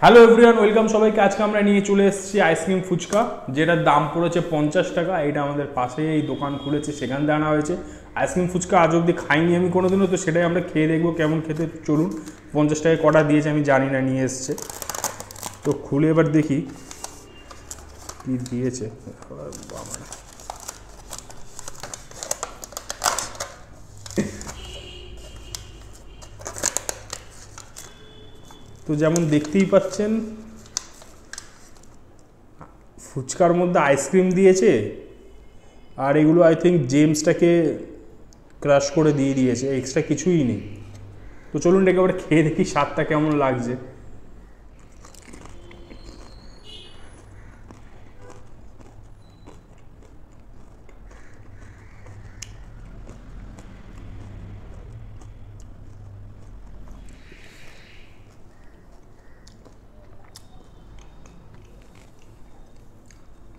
Hello everyone, welcome সবাইকে। আজকে আমরা নিয়ে চলে এসেছি আইসক্রিম ফুচকা, যেটার দাম পড়েছে 50 টাকা। এটা আমাদের পাশেই এই দোকান খুলেছে, সেখান থেকে আনা হয়েছে। আইসক্রিম ফুচকা আজ অব্দি খাইনি আমি কোনোদিনও, তো সেটাই আমরা খেয়ে দেখবো কেমন খেতে। চলুন, 50 টাকায় কটা দিয়েছে আমি জানি না, নিয়ে এসছে। তো খুলে এবার দেখি কি দিয়েছে। তো যেমন দেখতেই পাচ্ছেন, ফুচকার মধ্যে আইসক্রিম দিয়েছে, আর এগুলো আই থিঙ্ক জেমসটাকে ক্রাশ করে দিয়ে দিয়েছে, এক্সট্রা কিছুই নেই। তো চলুন একেবারে খেয়ে দেখি স্বাদটা কেমন লাগছে।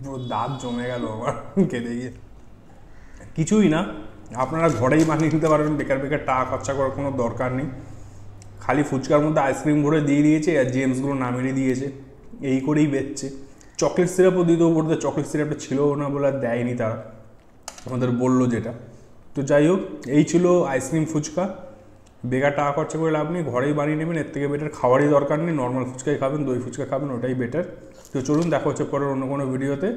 পুরো দাঁত জমে গেল আমার খেতে গিয়ে। কিছুই না, আপনারা ঘরেই বানিয়ে নিতে পারবেন, বেকার বেকার টাকা খরচা করার কোনো দরকার নেই। খালি ফুচকার মধ্যে আইসক্রিম ভরে দিয়ে দিয়েছে আর জেমসগুলো নামিয়ে দিয়েছে, এই করেই বেচছে। চকলেট সিরাপও দিতেও পড়তে, চকলেট সিরাপটা ছিল না বলে আর দেয়নি তারা, আমাদের বললো যেটা। তো যাই হোক, এই ছিল আইসক্রিম ফুচকা। বেকার টাকা খরচা করে লাভ নেই, ঘরেই বানিয়ে নেবেন, এর থেকে বেটার খাওয়ারই দরকার নেই। নর্মাল ফুচকাই খাবেন, দই ফুচকা খাবেন, ওটাই বেটার। তো চলুন, দেখা হচ্ছে পরের অন্য কোনো ভিডিওতে।